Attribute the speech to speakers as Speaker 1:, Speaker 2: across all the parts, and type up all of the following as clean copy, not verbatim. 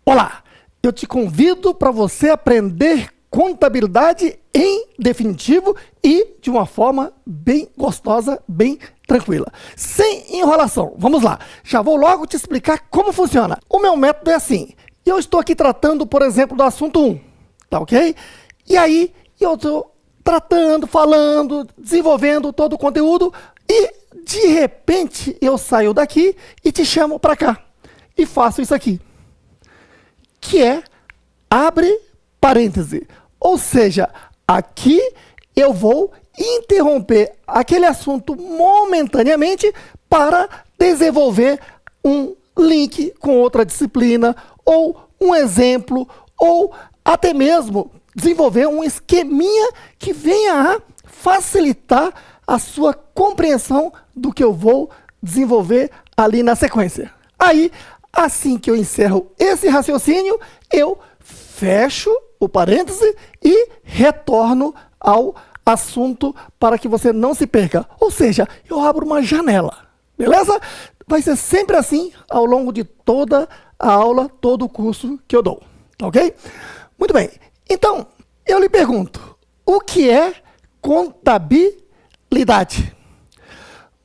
Speaker 1: Olá, eu te convido para você aprender contabilidade em definitivo e de uma forma bem gostosa, bem tranquila. Sem enrolação, vamos lá. Já vou logo te explicar como funciona. O meu método é assim. Eu estou aqui tratando, por exemplo, do assunto 1, tá ok? E aí eu estou tratando, falando, desenvolvendo todo o conteúdo e de repente eu saio daqui e te chamo para cá e faço isso aqui, que é abre parêntese. Ou seja, aqui eu vou interromper aquele assunto momentaneamente para desenvolver um link com outra disciplina, ou um exemplo, ou até mesmo desenvolver um esqueminha que venha a facilitar a sua compreensão do que eu vou desenvolver ali na sequência. Aí, assim que eu encerro esse raciocínio, eu fecho o parêntese e retorno ao assunto para que você não se perca. Ou seja, eu abro uma janela, beleza? Vai ser sempre assim ao longo de toda a aula, todo o curso que eu dou, ok? Muito bem, então eu lhe pergunto, o que é contabilidade?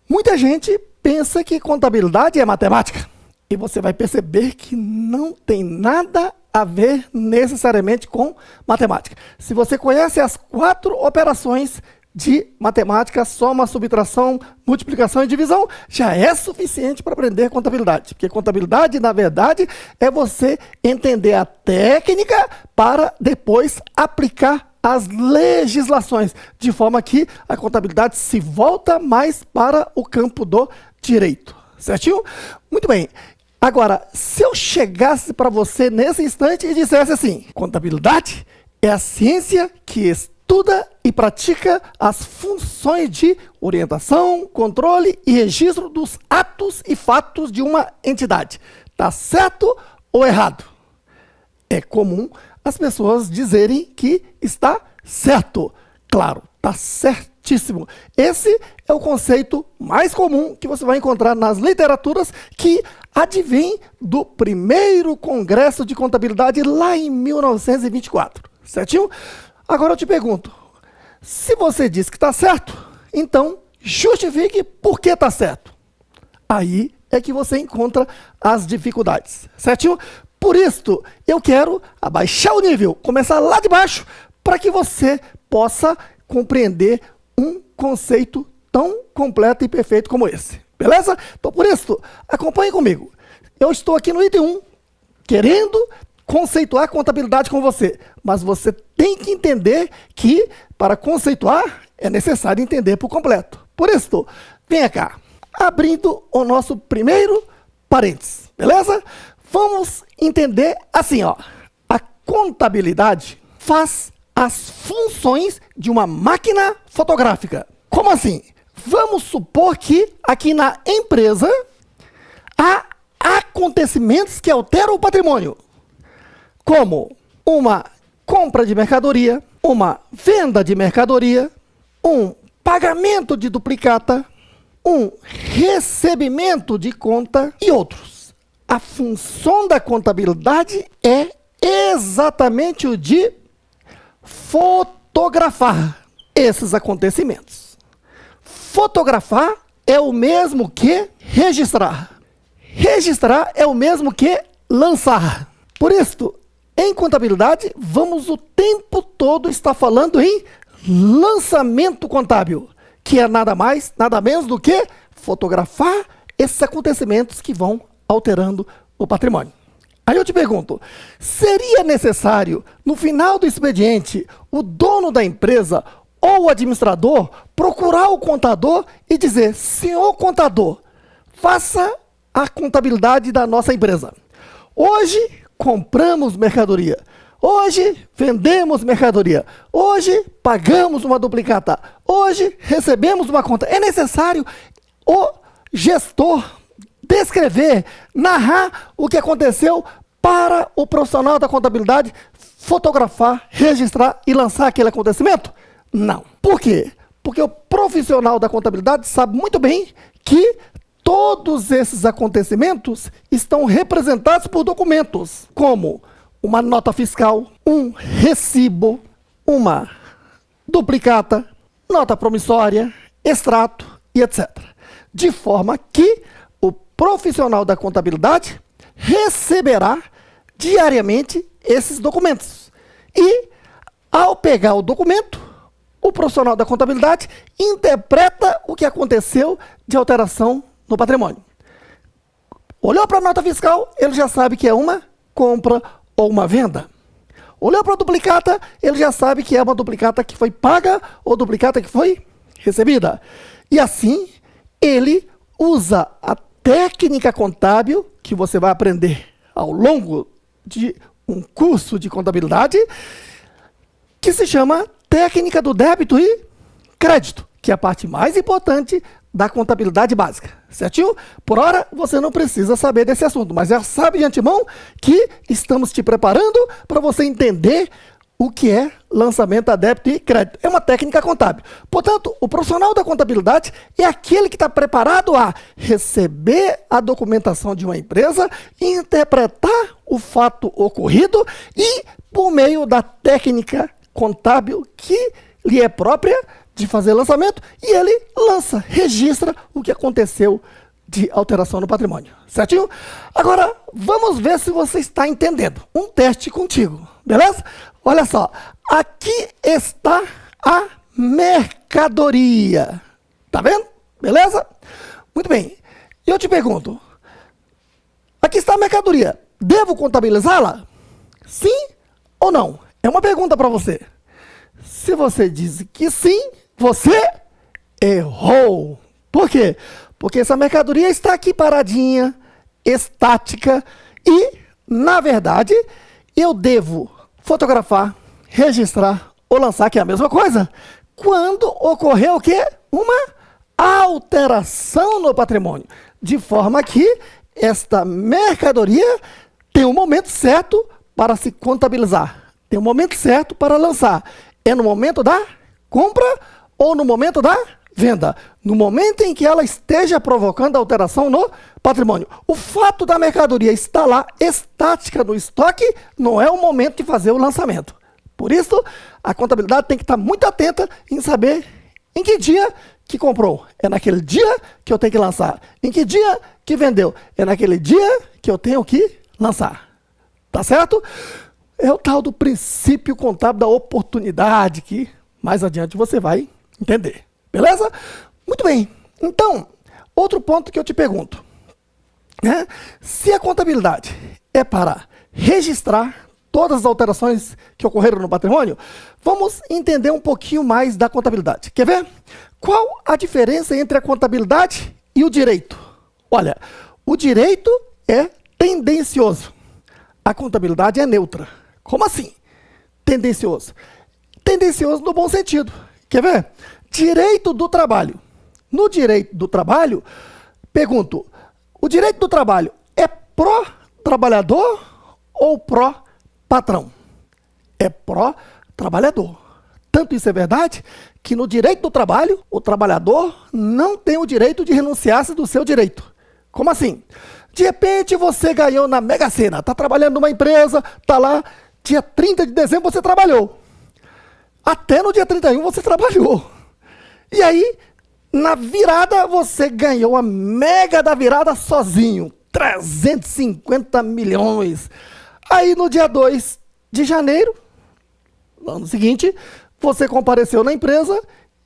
Speaker 1: Muita gente pensa que contabilidade é matemática. E você vai perceber que não tem nada a ver necessariamente com matemática. Se você conhece as 4 operações de matemática, soma, subtração, multiplicação e divisão, já é suficiente para aprender contabilidade. Porque contabilidade, na verdade, é você entender a técnica para depois aplicar as legislações, de forma que a contabilidade se volta mais para o campo do direito. Certinho? Muito bem. Agora, se eu chegasse para você nesse instante e dissesse assim, contabilidade é a ciência que estuda e pratica as funções de orientação, controle e registro dos atos e fatos de uma entidade. Tá certo ou errado? É comum as pessoas dizerem que está certo. Claro, está certíssimo. Esse é o conceito mais comum que você vai encontrar nas literaturas que advém do primeiro Congresso de Contabilidade lá em 1924. Certinho? Agora eu te pergunto, se você diz que está certo, então justifique por que está certo. Aí é que você encontra as dificuldades. Certinho? Por isso, eu quero abaixar o nível, começar lá de baixo, para que você possa compreender um conceito tão completo e perfeito como esse. Beleza? Então, por isso, acompanhe comigo. Eu estou aqui no item 1, querendo conceituar contabilidade com você. Mas você tem que entender que, para conceituar, é necessário entender por completo. Por isso, venha cá. Abrindo o nosso primeiro parênteses. Beleza? Vamos entender assim, ó. A contabilidade faz as funções de uma máquina fotográfica. Como assim? Vamos supor que aqui na empresa há acontecimentos que alteram o patrimônio, como uma compra de mercadoria, uma venda de mercadoria, um pagamento de duplicata, um recebimento de conta e outros. A função da contabilidade é exatamente o de fotografar esses acontecimentos. Fotografar é o mesmo que registrar. Registrar é o mesmo que lançar. Por isso, em contabilidade, vamos o tempo todo estar falando em lançamento contábil, que é nada mais, nada menos do que fotografar esses acontecimentos que vão alterando o patrimônio. Aí eu te pergunto, seria necessário, no final do expediente, o dono da empresa ou o administrador procurar o contador e dizer, senhor contador, faça a contabilidade da nossa empresa. Hoje compramos mercadoria, hoje vendemos mercadoria, hoje pagamos uma duplicata, hoje recebemos uma conta. É necessário o gestor descrever, narrar o que aconteceu para o profissional da contabilidade fotografar, registrar e lançar aquele acontecimento? Não. Por quê? Porque o profissional da contabilidade sabe muito bem que todos esses acontecimentos estão representados por documentos, como uma nota fiscal, um recibo, uma duplicata, nota promissória, extrato e etc. De forma que o profissional da contabilidade receberá diariamente esses documentos. E, ao pegar o documento, o profissional da contabilidade interpreta o que aconteceu de alteração no patrimônio. Olhou para a nota fiscal, ele já sabe que é uma compra ou uma venda. Olhou para a duplicata, ele já sabe que é uma duplicata que foi paga ou duplicata que foi recebida. E assim, ele usa a técnica contábil que você vai aprender ao longo de um curso de contabilidade, que se chama técnica do débito e crédito, que é a parte mais importante da contabilidade básica, certinho? Por hora, você não precisa saber desse assunto, mas já sabe de antemão que estamos te preparando para você entender o que é lançamento a débito e crédito. É uma técnica contábil. Portanto, o profissional da contabilidade é aquele que está preparado a receber a documentação de uma empresa, interpretar o fato ocorrido e, por meio da técnica contábil que lhe é própria de fazer lançamento, e ele lança, registra o que aconteceu de alteração no patrimônio, certinho? Agora, vamos ver se você está entendendo. Um teste contigo, beleza? Olha só, aqui está a mercadoria. Tá vendo? Beleza? Muito bem. E eu te pergunto, aqui está a mercadoria. Devo contabilizá-la? Sim ou não? É uma pergunta para você. Se você diz que sim, você errou. Por quê? Porque essa mercadoria está aqui paradinha, estática e, na verdade, eu devo fotografar, registrar ou lançar, que é a mesma coisa, quando ocorreu o quê? Uma alteração no patrimônio. De forma que esta mercadoria tem um momento certo para se contabilizar. Tem um momento certo para lançar. É no momento da compra ou no momento da venda? No momento em que ela esteja provocando alteração no patrimônio. O fato da mercadoria estar lá estática no estoque não é o momento de fazer o lançamento. Por isso, a contabilidade tem que estar muito atenta em saber em que dia que comprou. É naquele dia que eu tenho que lançar. Em que dia que vendeu. É naquele dia que eu tenho que lançar. Tá certo? É o tal do princípio contábil da oportunidade, que mais adiante você vai entender. Beleza? Muito bem. Então, outro ponto que eu te pergunto, né? Se a contabilidade é para registrar todas as alterações que ocorreram no patrimônio, vamos entender um pouquinho mais da contabilidade. Quer ver? Qual a diferença entre a contabilidade e o direito? Olha, o direito é tendencioso. A contabilidade é neutra. Como assim? Tendencioso. Tendencioso no bom sentido. Quer ver? Direito do trabalho. No direito do trabalho, pergunto, o direito do trabalho é pró-trabalhador ou pró-patrão? É pró-trabalhador. Tanto isso é verdade que no direito do trabalho, o trabalhador não tem o direito de renunciar-se do seu direito. Como assim? De repente você ganhou na Mega Sena, está trabalhando numa empresa, está lá, dia 30 de dezembro você trabalhou. Até no dia 31 você trabalhou. E aí, na virada, você ganhou a mega da virada sozinho. 350 milhões. Aí, no dia 2 de janeiro, no ano seguinte, você compareceu na empresa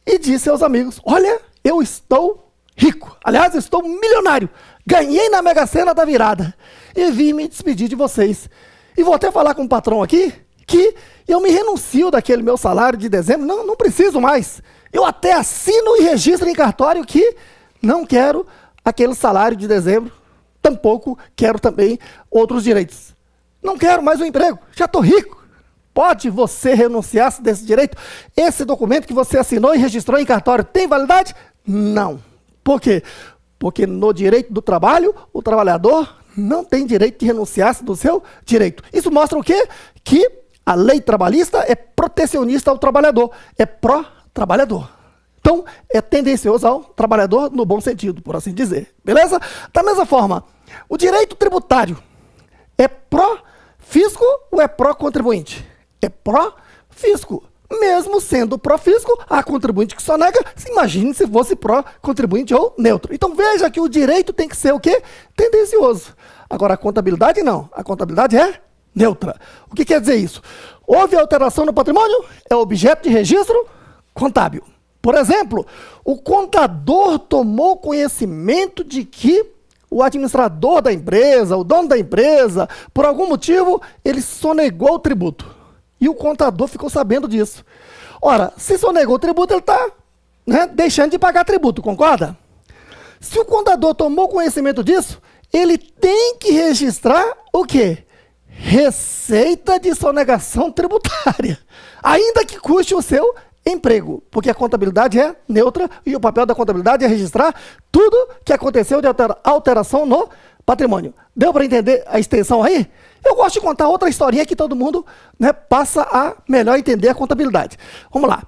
Speaker 1: e disse aos amigos, olha, eu estou rico. Aliás, eu estou milionário. Ganhei na Mega Sena da virada. E vim me despedir de vocês. E vou até falar com o patrão aqui que eu me renuncio daquele meu salário de dezembro. Não preciso mais. Eu até assino e registro em cartório que não quero aquele salário de dezembro. Tampouco quero também outros direitos. Não quero mais um emprego. Já estou rico. Pode você renunciar-se desse direito? Esse documento que você assinou e registrou em cartório tem validade? Não. Por quê? Porque no direito do trabalho, o trabalhador não tem direito de renunciar-se do seu direito. Isso mostra o quê? Que a lei trabalhista é protecionista ao trabalhador, é pró-trabalhador. Então, é tendencioso ao trabalhador no bom sentido, por assim dizer. Beleza? Da mesma forma, o direito tributário é pró-fisco ou é pró-contribuinte? É pró-fisco. Mesmo sendo pró-fisco, há contribuinte que sonega, imagine se fosse pró-contribuinte ou neutro. Então veja que o direito tem que ser o quê? Tendencioso. Agora a contabilidade não. A contabilidade é neutra. O que quer dizer isso? Houve alteração no patrimônio? É objeto de registro contábil. Por exemplo, o contador tomou conhecimento de que o administrador da empresa, o dono da empresa, por algum motivo, ele sonegou o tributo. E o contador ficou sabendo disso. Ora, se sonegou o tributo, ele está deixando de pagar tributo, concorda? Se o contador tomou conhecimento disso, ele tem que registrar o quê? Receita de sonegação tributária. Ainda que custe o seu emprego, porque a contabilidade é neutra e o papel da contabilidade é registrar tudo que aconteceu de alteração no patrimônio. Deu para entender a extensão aí? Eu gosto de contar outra historinha que todo mundo passa a melhor entender a contabilidade. Vamos lá.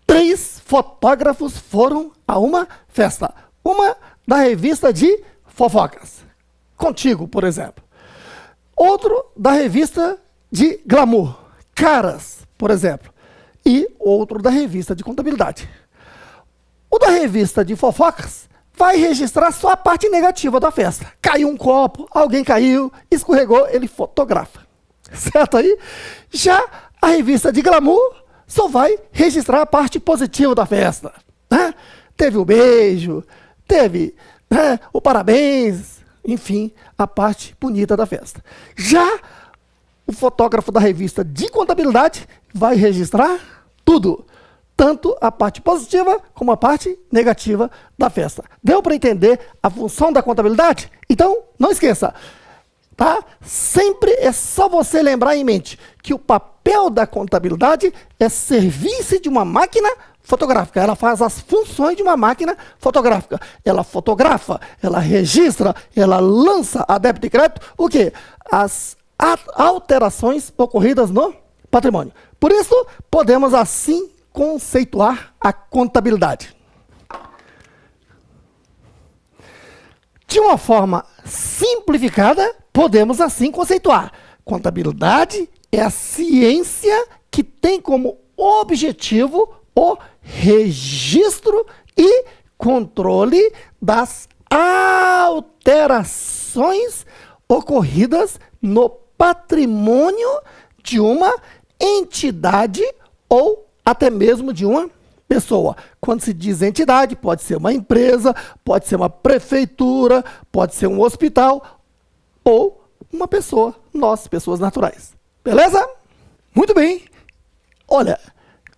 Speaker 1: 3 fotógrafos foram a uma festa. Uma da revista de fofocas. Contigo, por exemplo. Outro da revista de glamour. Caras, por exemplo. E outro da revista de contabilidade. O da revista de fofocas vai registrar só a parte negativa da festa. Caiu um copo, alguém caiu, escorregou, ele fotografa. Certo aí? Já a revista de glamour só vai registrar a parte positiva da festa. Né? Teve o beijo, teve o parabéns, enfim, a parte bonita da festa. Já o fotógrafo da revista de contabilidade vai registrar tudo. Tanto a parte positiva como a parte negativa da festa. Deu para entender a função da contabilidade? Então, não esqueça, tá? Sempre é só você lembrar em mente que o papel da contabilidade é servir-se de uma máquina fotográfica. Ela faz as funções de uma máquina fotográfica. Ela fotografa, ela registra, ela lança a débito e crédito, o quê? As alterações ocorridas no patrimônio. Por isso, podemos assim conceituar a contabilidade. De uma forma simplificada, podemos assim conceituar. Contabilidade é a ciência que tem como objetivo o registro e controle das alterações ocorridas no patrimônio de uma entidade ou até mesmo de uma pessoa. Quando se diz entidade, pode ser uma empresa, pode ser uma prefeitura, pode ser um hospital ou uma pessoa, nós, pessoas naturais. Beleza? Muito bem. Olha,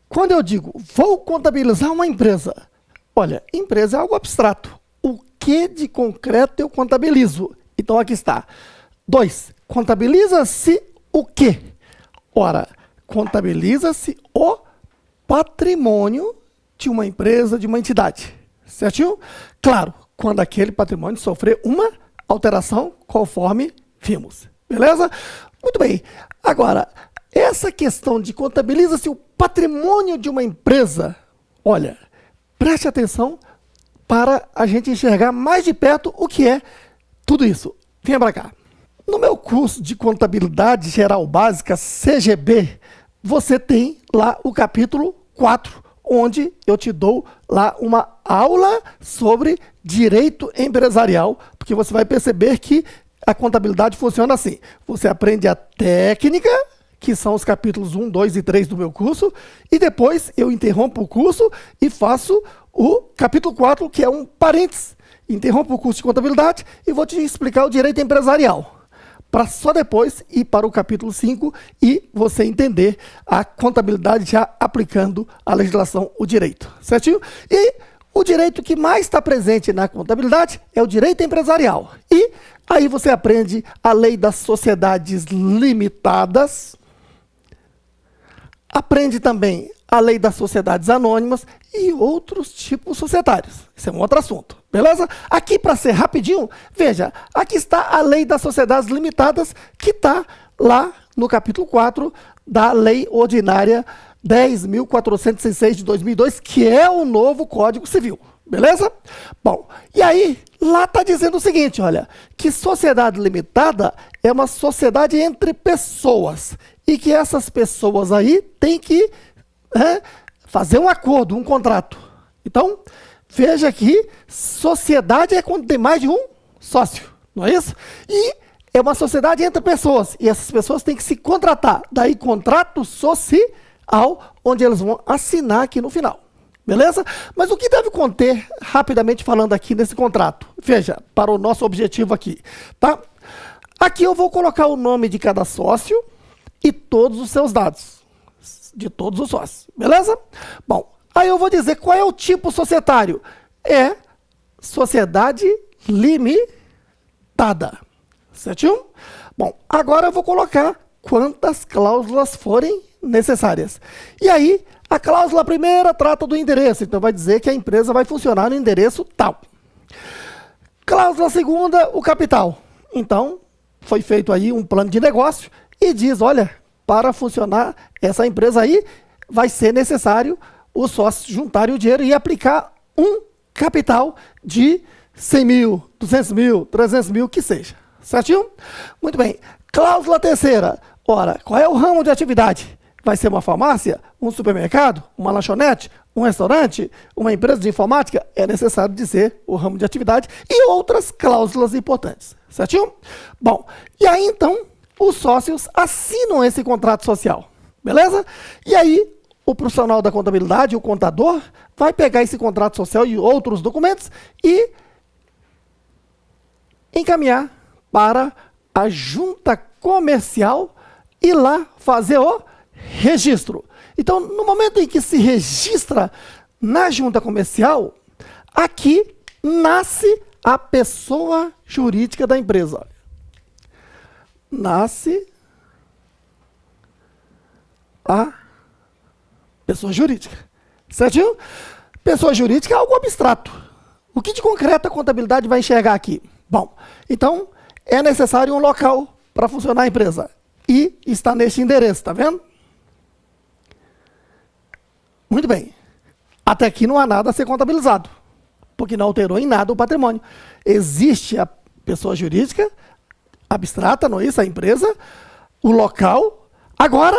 Speaker 1: quando eu digo vou contabilizar uma empresa, olha, empresa é algo abstrato. O que de concreto eu contabilizo? Então aqui está. 2. Contabiliza-se o quê? Ora, contabiliza-se o patrimônio de uma empresa, de uma entidade, certinho? Claro, quando aquele patrimônio sofrer uma alteração, conforme vimos, beleza? Muito bem, agora, essa questão de contabiliza-se o patrimônio de uma empresa, olha, preste atenção para a gente enxergar mais de perto o que é tudo isso. Venha para cá. No meu curso de Contabilidade Geral Básica, CGB, você tem lá o capítulo 4, onde eu te dou lá uma aula sobre direito empresarial, porque você vai perceber que a contabilidade funciona assim. Você aprende a técnica, que são os capítulos 1, 2 e 3 do meu curso, e depois eu interrompo o curso e faço o capítulo 4, que é um parênteses. Interrompo o curso de contabilidade e vou te explicar o direito empresarial, para só depois ir para o capítulo 5 e você entender a contabilidade já aplicando a legislação, o direito, certinho? E o direito que mais está presente na contabilidade é o direito empresarial. E aí você aprende a lei das sociedades limitadas, aprende também a lei das sociedades anônimas e outros tipos societários. Isso é um outro assunto, beleza? Aqui, para ser rapidinho, veja, aqui está a lei das sociedades limitadas, que está lá no capítulo 4 da Lei Ordinária 10.406 de 2002, que é o novo Código Civil. Beleza? Bom, e aí, lá está dizendo o seguinte, olha, que sociedade limitada é uma sociedade entre pessoas e que essas pessoas aí têm que fazer um acordo, um contrato. Então, veja que sociedade é quando tem mais de um sócio, não é isso? E é uma sociedade entre pessoas e essas pessoas têm que se contratar. Daí, contrato social, onde eles vão assinar aqui no final. Beleza? Mas o que deve conter, rapidamente falando aqui nesse contrato? Veja, para o nosso objetivo aqui, tá? Aqui eu vou colocar o nome de cada sócio e todos os seus dados, de todos os sócios, beleza? Bom, aí eu vou dizer qual é o tipo societário. É sociedade limitada, certinho? Bom, agora eu vou colocar quantas cláusulas forem necessárias. E aí, a cláusula primeira trata do endereço, então vai dizer que a empresa vai funcionar no endereço tal. Cláusula segunda, o capital. Então, foi feito aí um plano de negócio e diz, olha, para funcionar essa empresa aí, vai ser necessário os sócios juntarem o dinheiro e aplicar um capital de 100 mil, 200 mil, 300 mil, que seja. Certinho? Muito bem. Cláusula terceira. Ora, qual é o ramo de atividade? Vai ser uma farmácia, um supermercado, uma lanchonete, um restaurante, uma empresa de informática? É necessário dizer o ramo de atividade e outras cláusulas importantes. Certinho? Bom, e aí então os sócios assinam esse contrato social. Beleza? E aí o profissional da contabilidade, o contador, vai pegar esse contrato social e outros documentos e encaminhar para a junta comercial e lá fazer o registro. Então, no momento em que se registra na junta comercial, aqui nasce a pessoa jurídica da empresa. Nasce a pessoa jurídica. Certinho? Pessoa jurídica é algo abstrato. O que de concreto a contabilidade vai enxergar aqui? Bom, então é necessário um local para funcionar a empresa. E está neste endereço, tá vendo? Muito bem. Até aqui não há nada a ser contabilizado, porque não alterou em nada o patrimônio. Existe a pessoa jurídica, abstrata, não é isso? A empresa, o local. Agora,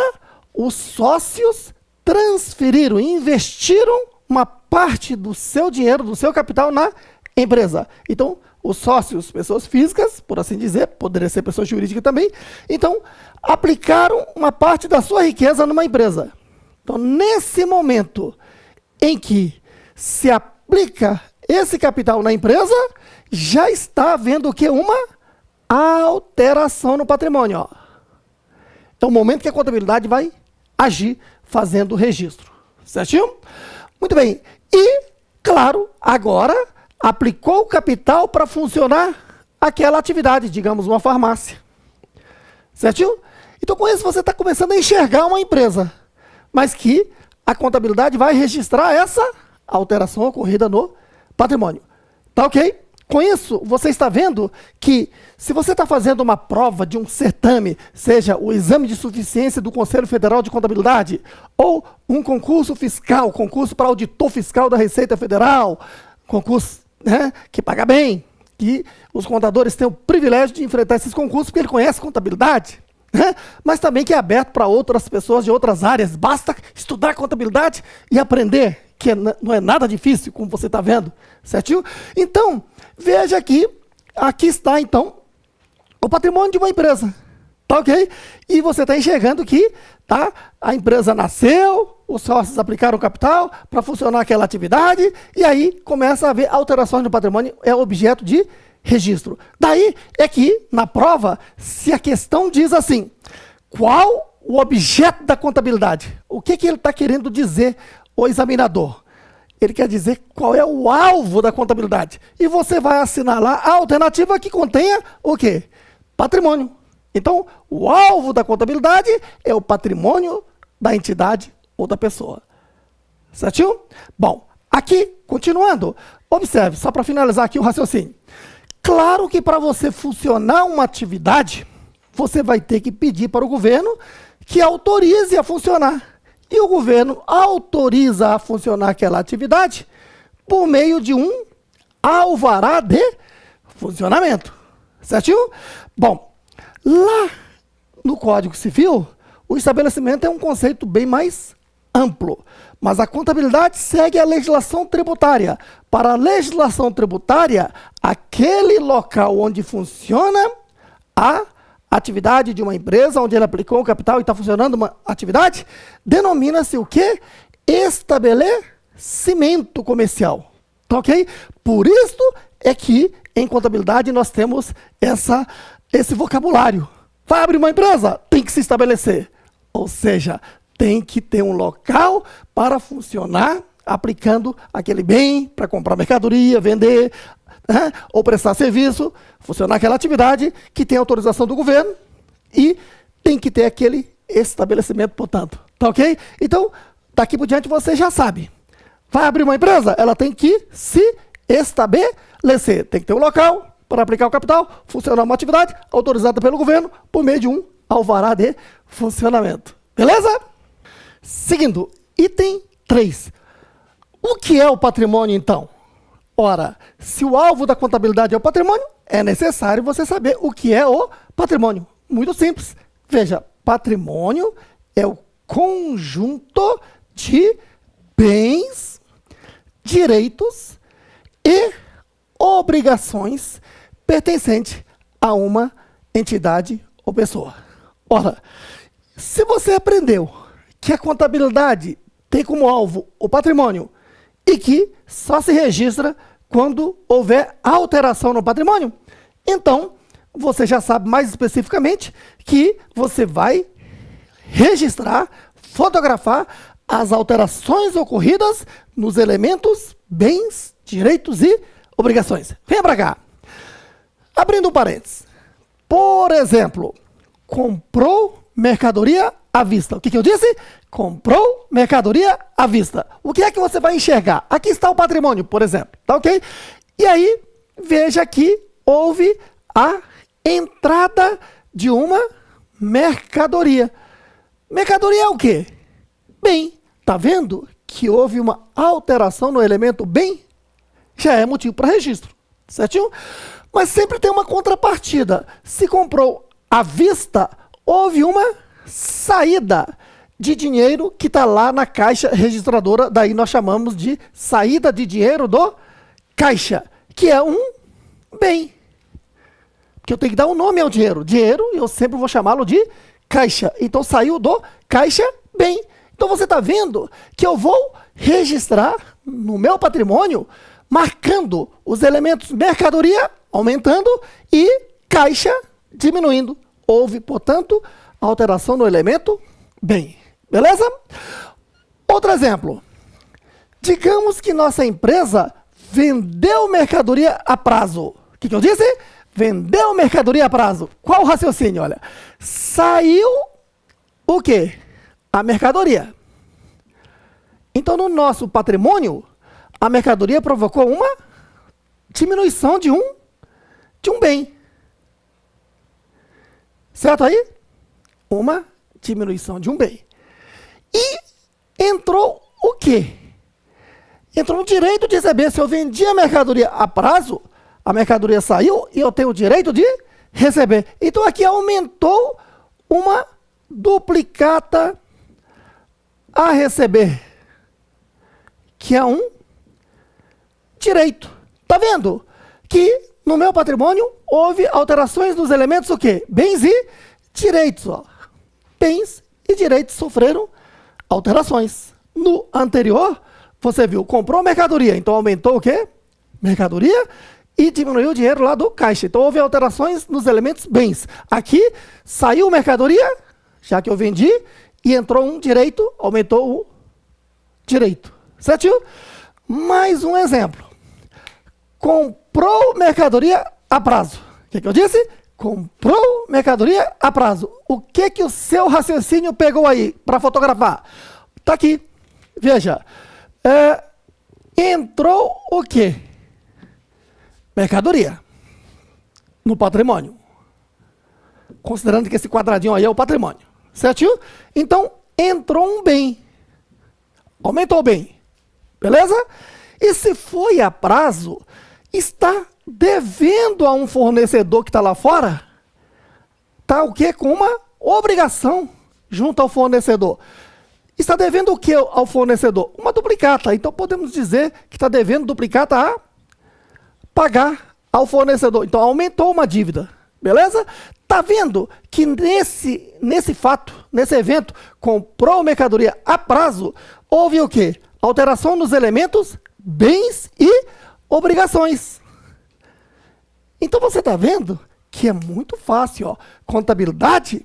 Speaker 1: os sócios transferiram, investiram uma parte do seu dinheiro, do seu capital na empresa. Então, os sócios, pessoas físicas, por assim dizer, poderia ser pessoa jurídica também, então, aplicaram uma parte da sua riqueza numa empresa. Então, nesse momento em que se aplica esse capital na empresa, já está havendo o quê? Uma alteração no patrimônio. Ó. É o momento que a contabilidade vai agir fazendo o registro. Certinho? Muito bem. E, claro, agora aplicou o capital para funcionar aquela atividade, digamos, uma farmácia. Certinho? Então, com isso, você está começando a enxergar uma empresa, mas que a contabilidade vai registrar essa alteração ocorrida no patrimônio. Tá ok? Com isso, você está vendo que se você está fazendo uma prova de um certame, seja o exame de suficiência do Conselho Federal de Contabilidade, ou um concurso fiscal, concurso para auditor fiscal da Receita Federal, concurso que paga bem, que os contadores têm o privilégio de enfrentar esses concursos porque ele conhece contabilidade, mas também que é aberto para outras pessoas de outras áreas. Basta estudar contabilidade e aprender, que não é nada difícil, como você está vendo, certinho? Então, veja aqui está então o patrimônio de uma empresa, tá ok? E você está enxergando que a empresa nasceu, os sócios aplicaram capital para funcionar aquela atividade, e aí começa a haver alterações no patrimônio, é objeto de registro. Daí é que, na prova, se a questão diz assim, qual o objeto da contabilidade? O que ele está querendo dizer, o examinador? Ele quer dizer qual é o alvo da contabilidade. E você vai assinar lá a alternativa que contenha o quê? Patrimônio. Então, o alvo da contabilidade é o patrimônio da entidade ou da pessoa. Certinho? Bom, aqui, continuando, observe, só para finalizar aqui o raciocínio. Claro que para você funcionar uma atividade, você vai ter que pedir para o governo que autorize a funcionar. e o governo autoriza a funcionar aquela atividade por meio de um alvará de funcionamento. Certinho? Bom, lá no Código Civil, o estabelecimento é um conceito bem mais amplo, mas a contabilidade segue a legislação tributária. Para a legislação tributária, aquele local onde funciona a atividade de uma empresa, onde ele aplicou o capital e está funcionando uma atividade, denomina-se o quê? Estabelecimento comercial. Tá ok? Por isso é que em contabilidade nós temos esse vocabulário. Vai abrir uma empresa? Tem que se estabelecer. Ou seja, tem que ter um local para funcionar, aplicando aquele bem para comprar mercadoria, vender, ou prestar serviço, funcionar aquela atividade que tem autorização do governo e tem que ter aquele estabelecimento, portanto. Tá ok? Então, daqui por diante você já sabe. Vai abrir uma empresa? Ela tem que se estabelecer. Tem que ter um local para aplicar o capital, funcionar uma atividade autorizada pelo governo por meio de um alvará de funcionamento. Beleza? Seguindo, item 3. O que é o patrimônio, então? Ora, se o alvo da contabilidade é o patrimônio, é necessário você saber o que é o patrimônio. Muito simples. Veja, patrimônio é o conjunto de bens, direitos e obrigações pertencentes a uma entidade ou pessoa. Ora, se você aprendeu que a contabilidade tem como alvo o patrimônio e que só se registra quando houver alteração no patrimônio, então você já sabe mais especificamente que você vai registrar, fotografar as alterações ocorridas nos elementos, bens, direitos e obrigações. Venha para cá. Abrindo um parênteses. Por exemplo, comprou mercadoria à vista. O que eu disse? Comprou mercadoria à vista. O que é que você vai enxergar? Aqui está o patrimônio, por exemplo. Tá ok? E aí, veja que houve a entrada de uma mercadoria. Mercadoria é o quê? Bem. Tá vendo que houve uma alteração no elemento bem? Já é motivo para registro. Certinho? Mas sempre tem uma contrapartida. Se comprou à vista, houve uma saída de dinheiro que está lá na caixa registradora, daí nós chamamos de saída de dinheiro do caixa, que é um bem. Porque eu tenho que dar um nome ao dinheiro. Dinheiro, eu sempre vou chamá-lo de caixa. Então saiu do caixa bem. Então você está vendo que eu vou registrar no meu patrimônio, marcando os elementos mercadoria aumentando e caixa diminuindo. Houve, portanto, alteração no elemento bem. Beleza? Outro exemplo. Digamos que nossa empresa vendeu mercadoria a prazo. O que eu disse? Vendeu mercadoria a prazo. Qual o raciocínio? Olha, saiu o quê? A mercadoria. Então, no nosso patrimônio, a mercadoria provocou uma diminuição de um bem. Certo aí? Uma diminuição de um bem. E entrou o quê? Entrou o direito de receber. Se eu vendi a mercadoria a prazo, a mercadoria saiu e eu tenho o direito de receber. Então, aqui aumentou uma duplicata a receber, que é um direito. Tá vendo? Que no meu patrimônio houve alterações nos elementos o quê? Bens e direitos. Ó. Bens e direitos sofreram alterações. No anterior, você viu, comprou mercadoria, então aumentou o quê? Mercadoria e diminuiu o dinheiro lá do caixa. Então houve alterações nos elementos bens. Aqui saiu mercadoria, já que eu vendi, e entrou um direito, aumentou o direito. Certo? Mais um exemplo. Comprou mercadoria a prazo. O que eu disse? Comprou mercadoria a prazo. O que o seu raciocínio pegou aí para fotografar? Está aqui. Veja. Entrou o quê? Mercadoria. No patrimônio. Considerando que esse quadradinho aí é o patrimônio. Certo? Então, entrou um bem. Aumentou bem. Beleza? E se foi a prazo, está devendo a um fornecedor que está lá fora, está o quê? Com uma obrigação junto ao fornecedor. Está devendo o que ao fornecedor? Uma duplicata. Então podemos dizer que está devendo duplicata a pagar ao fornecedor. Então aumentou uma dívida. Beleza? Está vendo que nesse fato, nesse evento, comprou mercadoria a prazo, houve o quê? Alteração nos elementos, bens e obrigações. Então você está vendo que é muito fácil. Ó. Contabilidade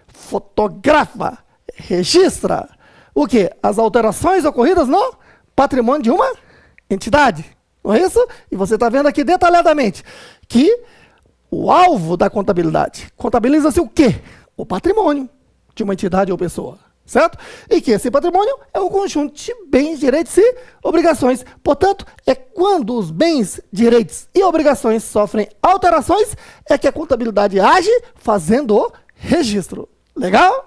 Speaker 1: fotografa, registra o quê? As alterações ocorridas no patrimônio de uma entidade. Não é isso? E você está vendo aqui detalhadamente que o alvo da contabilidade contabiliza-se o quê? O patrimônio de uma entidade ou pessoa. Certo? E que esse patrimônio é um conjunto de bens, direitos e obrigações. Portanto, é quando os bens, direitos e obrigações sofrem alterações, é que a contabilidade age fazendo o registro. Legal?